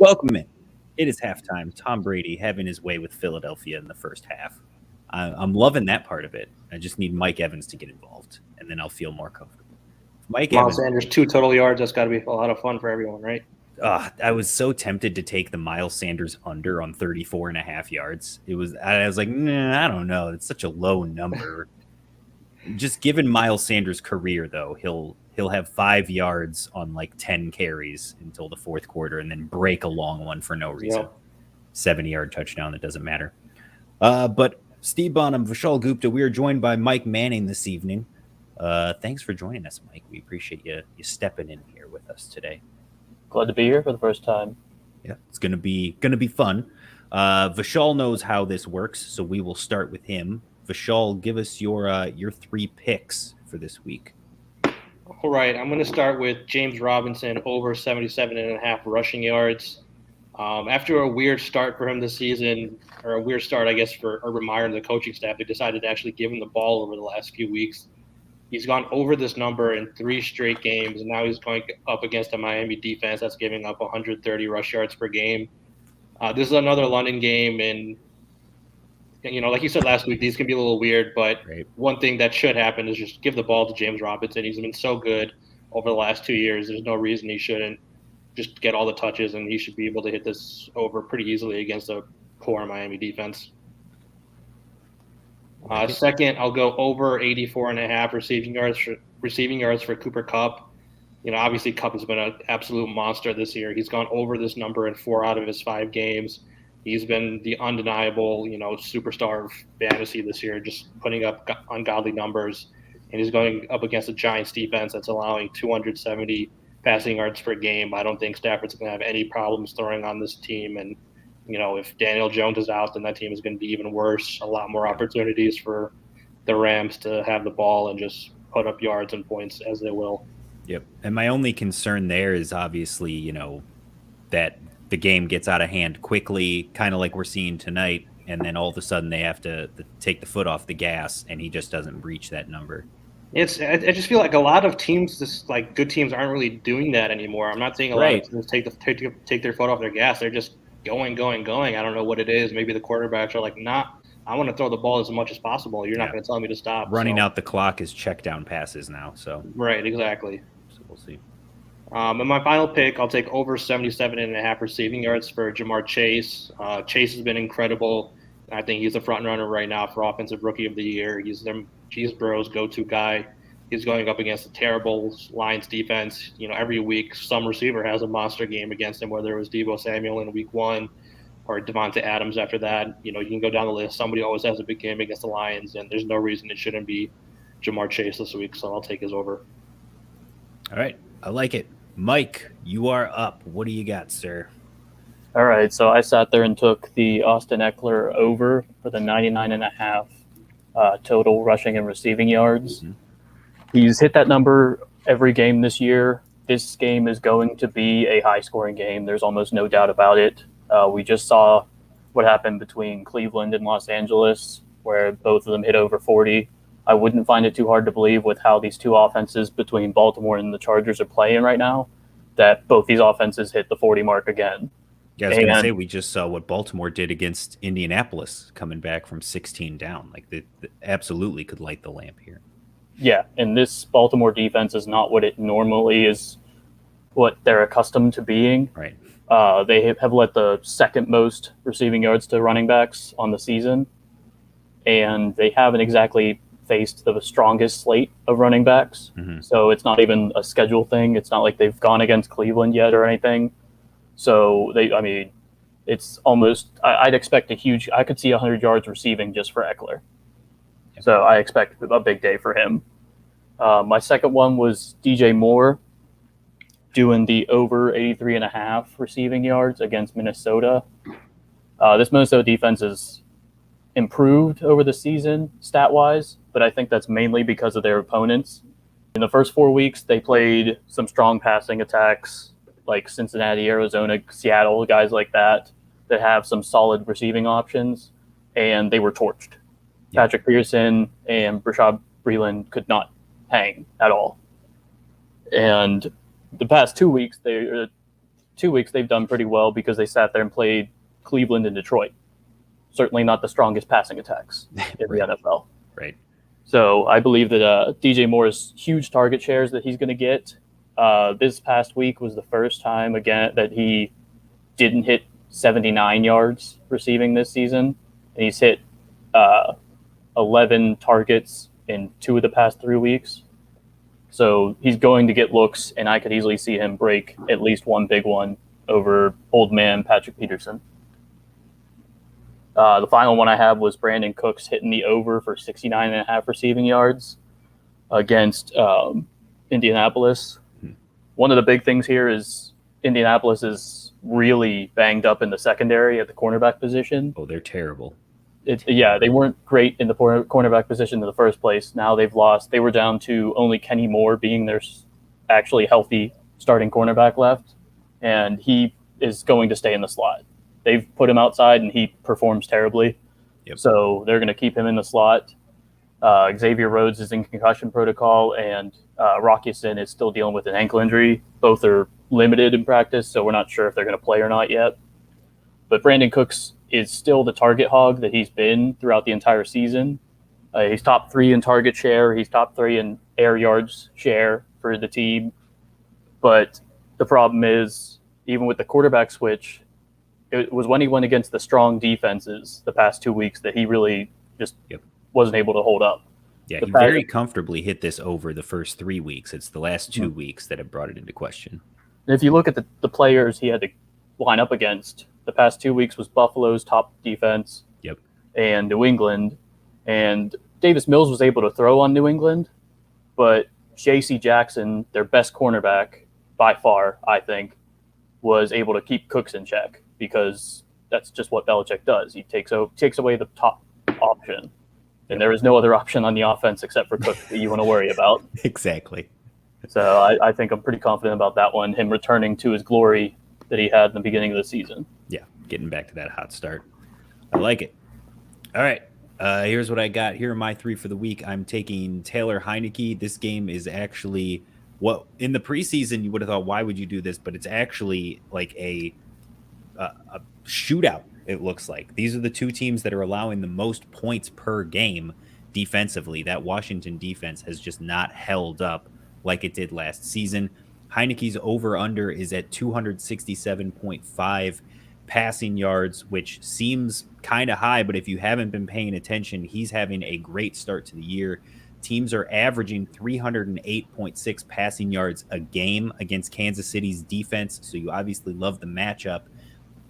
Welcome in. It is halftime. Tom Brady having his way with Philadelphia in the first half. I'm loving that part of it. I just need Mike Evans to get involved, and then I'll feel more comfortable. Mike Miles Evans. Sanders, 2 total yards. That's got to be a lot of fun for everyone, right? I was so tempted to take the Miles Sanders under on 34 and a half yards. I was like, nah, I don't know. It's such a low number. Just given Miles Sanders' career, though, he'll have 5 yards on like 10 carries until the fourth quarter and then break a long one for no reason. Yep. 70-yard touchdown, that doesn't matter. But Steve Bonham, Vishaal Gupta, we are joined by Mike Manning this evening. Thanks for joining us, Mike. We appreciate you stepping in here with us today. Glad to be here for the first time. Yeah, it's gonna be fun. Vishaal knows how this works, so we will start with him. Vishaal, give us your 3 picks for this week. All right, I'm going to start with James Robinson over 77.5 rushing yards. After a weird start for him this season, or a weird start, I guess, for Urban Meyer and the coaching staff, they decided to actually give him the ball over the last few weeks. He's gone over this number in 3 straight games, and now he's going up against a Miami defense that's giving up 130 rush yards per game. This is another London game, and like you said last week, these can be a little weird, but Right. One thing that should happen is just give the ball to James Robinson. He's been so good over the last 2 years. There's no reason he shouldn't just get all the touches, and he should be able to hit this over pretty easily against a poor Miami defense. Second, I'll go over 84.5 receiving yards for Cooper Kupp. Obviously Kupp has been an absolute monster this year. He's gone over this number in 4 out of his 5 games. He's been the undeniable, superstar of fantasy this year, just putting up ungodly numbers. And he's going up against a Giants defense that's allowing 270 passing yards per game. I don't think Stafford's going to have any problems throwing on this team. And, if Daniel Jones is out, then that team is going to be even worse. A lot more opportunities for the Rams to have the ball and just put up yards and points as they will. Yep. And my only concern there is obviously, that the game gets out of hand quickly, kind of like we're seeing tonight, and then all of a sudden they have to take the foot off the gas, and he just doesn't reach that number. I just feel like a lot of teams, good teams, aren't really doing that anymore. I'm not seeing a lot of teams take their foot off their gas. They're just going. I don't know what it is. Maybe the quarterbacks are like, nah, I want to throw the ball as much as possible. You're not going to tell me to stop. Running out the clock is check down passes now. So right, exactly. So we'll see. And my final pick, I'll take over 77.5 receiving yards for Jamar Chase. Chase has been incredible. I think he's the front runner right now for Offensive Rookie of the Year. He's their Cheeseboro's go-to guy. He's going up against a terrible Lions defense. Every week some receiver has a monster game against him, whether it was Deebo Samuel in week 1 or Devontae Adams after that. You can go down the list. Somebody always has a big game against the Lions, and there's no reason it shouldn't be Jamar Chase this week, so I'll take his over. All right. I like it. Mike, you are up. What do you got, sir? All right, so I sat there and took the Austin Eckler over for the 99.5 total rushing and receiving yards. Mm-hmm. He's hit that number every game this year. This game is going to be a high-scoring game. There's almost no doubt about it. We just saw what happened between Cleveland and Los Angeles, where both of them hit over 40. I wouldn't find it too hard to believe with how these two offenses between Baltimore and the Chargers are playing right now that both these offenses hit the 40 mark again. Yeah, I was going to say, we just saw what Baltimore did against Indianapolis coming back from 16 down. Like, they absolutely could light the lamp here. Yeah, and this Baltimore defense is not what it normally is, what they're accustomed to being. Right. They have let the second most receiving yards to running backs on the season, and they haven't exactly faced the strongest slate of running backs. Mm-hmm. So it's not even a schedule thing. It's not like they've gone against Cleveland yet or anything. So it's almost, I'd expect I could see 100 yards receiving just for Eckler. Yep. So I expect a big day for him. My second one was DJ Moore doing the over 83.5 receiving yards against Minnesota. This Minnesota defense is improved over the season stat-wise, but I think that's mainly because of their opponents. In the first 4 weeks, they played some strong passing attacks like Cincinnati, Arizona, Seattle, guys like that have some solid receiving options, and they were torched. Yeah. Patrick Pearson and Rashad Breeland could not hang at all. And the past 2 weeks, 2 2 weeks, they've done pretty well because they sat there and played Cleveland and Detroit. Certainly not the strongest passing attacks in Right. the NFL. Right. So I believe that DJ Moore's huge target shares that he's going to get this past week was the first time again that he didn't hit 79 yards receiving this season. And he's hit 11 targets in 2 of the past 3 weeks. So he's going to get looks, and I could easily see him break at least one big one over old man Patrick Peterson. The final one I have was Brandon Cooks hitting the over for 69.5 receiving yards against Indianapolis. One of the big things here is Indianapolis is really banged up in the secondary at the cornerback position. Oh, they're terrible. They weren't great in the cornerback position in the first place. Now they've lost. They were down to only Kenny Moore being their actually healthy starting cornerback left, and he is going to stay in the slot. They've put him outside, and he performs terribly. Yep. So they're going to keep him in the slot. Xavier Rhodes is in concussion protocol, and Rockison is still dealing with an ankle injury. Both are limited in practice, so we're not sure if they're going to play or not yet. But Brandon Cooks is still the target hog that he's been throughout the entire season. He's top 3 in target share. He's top 3 in air yards share for the team. But the problem is, even with the quarterback switch, it was when he went against the strong defenses the past 2 weeks that he really just wasn't able to hold up. Yeah, he very comfortably hit this over the first 3 weeks. It's the last 2 weeks that have brought it into question. And if you look at the players he had to line up against, the past 2 weeks was Buffalo's top defense and New England. And Davis Mills was able to throw on New England, but J.C. Jackson, their best cornerback by far, I think, was able to keep Cooks in check because that's just what Belichick does. He takes away the top option, and there is no other option on the offense except for Cooks that you want to worry about. Exactly. So I think I'm pretty confident about that one, him returning to his glory that he had in the beginning of the season. Yeah, getting back to that hot start. I like it. All right, here's what I got. Here are my 3 for the week. I'm taking Taylor Heineke. This game is actually what in the preseason you would have thought, why would you do this? But it's actually like a shootout, it looks like. These are the 2 teams that are allowing the most points per game defensively. That Washington defense has just not held up like it did last season. Heineke's over-under is at 267.5 passing yards, which seems kind of high, but if you haven't been paying attention, he's having a great start to the year. Teams are averaging 308.6 passing yards a game against Kansas City's defense, so you obviously love the matchup.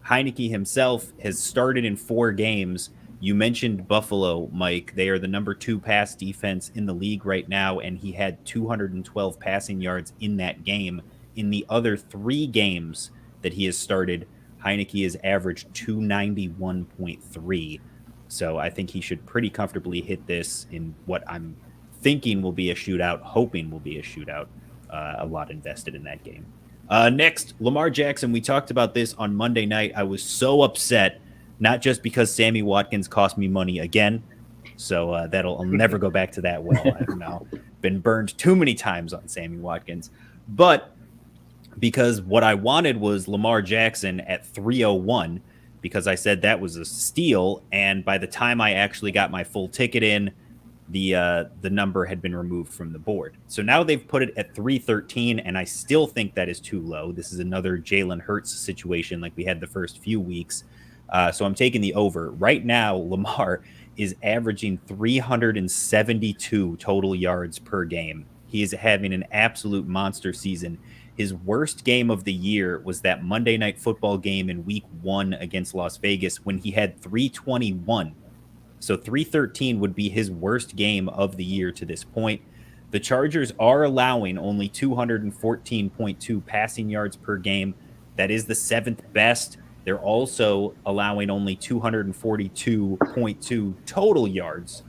Heineke himself has started in 4 games. You mentioned Buffalo, Mike. They are the number 2 pass defense in the league right now, and he had 212 passing yards in that game. In the other 3 games that he has started, Heineke has averaged 291.3. So I think he should pretty comfortably hit this in what I'm thinking will be a shootout, hoping will be a shootout. A lot invested in that game. Next, Lamar Jackson. We talked about this on Monday night. I was so upset, not just because Sammy Watkins cost me money again. So I'll never go back to that well. I've now been burned too many times on Sammy Watkins. But because what I wanted was Lamar Jackson at 301, because I said that was a steal. And by the time I actually got my full ticket in, the number had been removed from the board. So now they've put it at 313, and I still think that is too low. This is another Jalen Hurts situation like we had the first few weeks. So I'm taking the over. Right now, Lamar is averaging 372 total yards per game. He is having an absolute monster season. His worst game of the year was that Monday Night Football game in week 1 against Las Vegas when he had 321. So 313 would be his worst game of the year to this point. The Chargers are allowing only 214.2 passing yards per game. That is the 7th best. They're also allowing only 242.2 total yards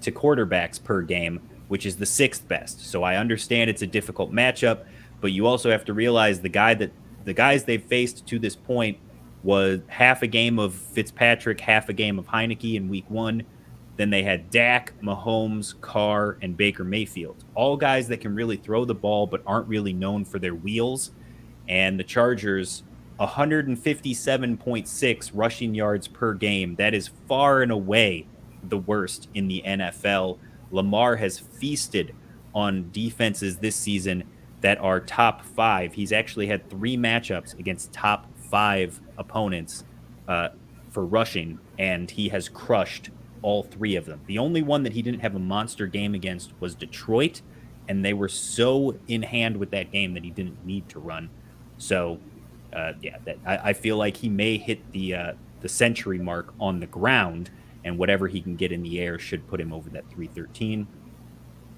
to quarterbacks per game, which is the 6th best. So I understand it's a difficult matchup, but you also have to realize the guys they've faced to this point was half a game of Fitzpatrick, half a game of Heineke in week 1. Then they had Dak, Mahomes, Carr, and Baker Mayfield. All guys that can really throw the ball but aren't really known for their wheels. And the Chargers 157.6 rushing yards per game. That is far and away the worst in the NFL. Lamar has feasted on defenses this season that are top 5. He's actually had 3 matchups against top 5 opponents for rushing, and he has crushed all 3 of them. The only one that he didn't have a monster game against was Detroit, and they were so in hand with that game that he didn't need to run. So, I feel like he may hit the century mark on the ground, and whatever he can get in the air should put him over that 313.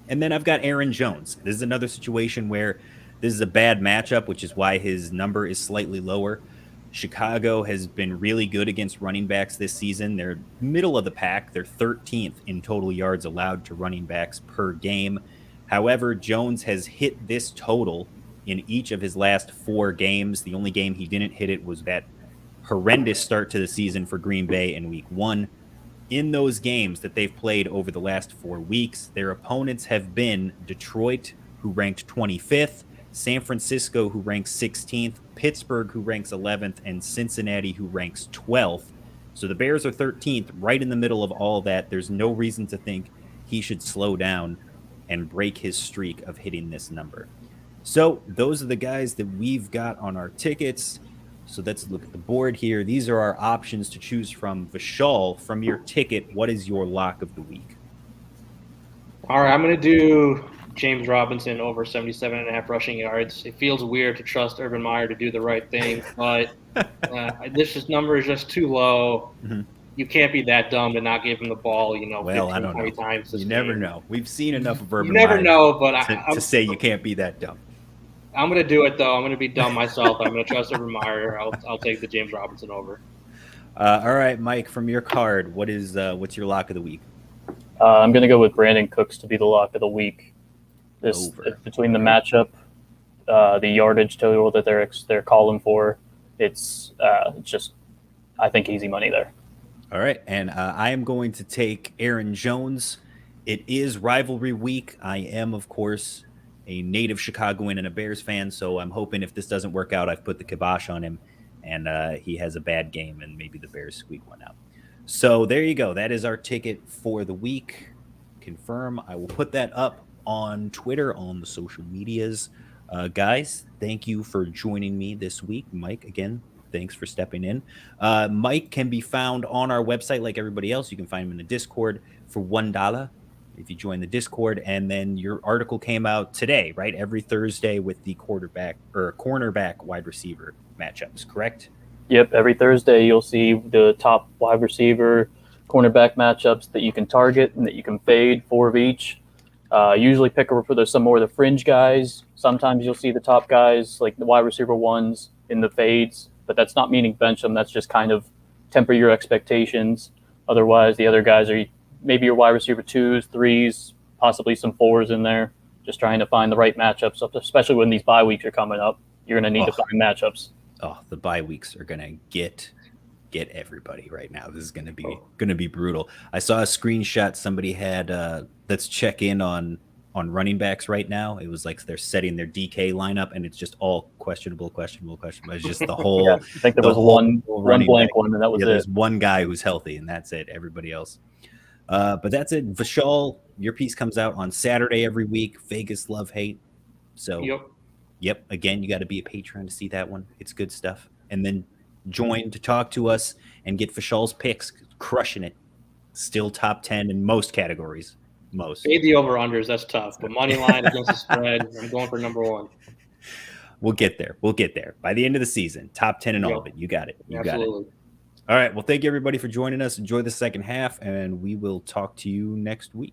And then I've got Aaron Jones. This is another situation where this is a bad matchup, which is why his number is slightly lower. Chicago has been really good against running backs this season. They're middle of the pack. They're 13th in total yards allowed to running backs per game. However, Jones has hit this total in each of his last 4 games. The only game he didn't hit it was that horrendous start to the season for Green Bay in week 1. In those games that they've played over the last 4 weeks, their opponents have been Detroit, who ranked 25th, San Francisco, who ranks 16th, Pittsburgh, who ranks 11th, and Cincinnati, who ranks 12th. So the Bears are 13th, right in the middle of all that. There's no reason to think he should slow down and break his streak of hitting this number. So those are the guys that we've got on our tickets. So let's look at the board here. These are our options to choose from. Vishaal, from your ticket, what is your lock of the week? All right, I'm going to do James Robinson over 77.5 rushing yards. It feels weird to trust Urban Meyer to do the right thing, but this number is just too low. Mm-hmm. You can't be that dumb to not give him the ball, well, 15, 20 times this You game. Never know. We've seen enough of Urban Meyer. You never know, but to say you can't be that dumb. I'm going to do it, though. I'm going to be dumb myself. I'm going to trust Urban Meyer. I'll take the James Robinson over. All right, Mike, from your card, what's your lock of the week? I'm going to go with Brandon Cooks to be the lock of the week. Between the matchup, the yardage total that they're calling for, it's just, I think, easy money there. All right, and I am going to take Aaron Jones. It is rivalry week. I am, of course, a native Chicagoan and a Bears fan, so I'm hoping if this doesn't work out, I've put the kibosh on him, and he has a bad game, and maybe the Bears squeak one out. So there you go. That is our ticket for the week. Confirm. I will put that up on Twitter, on the social medias. Guys, thank you for joining me this week. Mike, again, thanks for stepping in. Mike can be found on our website like everybody else. You can find him in the Discord for $1 if you join the Discord. And then your article came out today, right? Every Thursday with the cornerback wide receiver matchups, correct? Yep, every Thursday you'll see the top wide receiver cornerback matchups that you can target and that you can fade, 4 of each. Usually pick up for some more of the fringe guys. Sometimes you'll see the top guys, like the wide receiver ones, in the fades, but that's not meaning bench them. That's just kind of temper your expectations. Otherwise, the other guys are maybe your wide receiver 2s, 3s, possibly some 4s in there, just trying to find the right matchups, especially when these bye weeks are coming up. You're going to need to find matchups. Oh, the bye weeks are going to get everybody right now. This is going to be brutal. I saw a screenshot somebody had let's check in on running backs right now. It was like they're setting their DK lineup, and it's just all questionable. It's just the whole. Yeah, I think there was one blank one, and that was it. There's one guy who's healthy, and that's it. Everybody else. But that's it. Vishaal, your piece comes out on Saturday every week. Vegas love hate. So. Yep. Again, you got to be a patron to see that one. It's good stuff. And then join to talk to us and get Vishaal's picks. Crushing it. Still top 10 in most categories. Most. Fade the over-unders. That's tough. But money line against the spread, I'm going for number 1. We'll get there. By the end of the season, top 10 in all of it. You got it. Absolutely. Got it. All right. Well, thank you, everybody, for joining us. Enjoy the second half, and we will talk to you next week.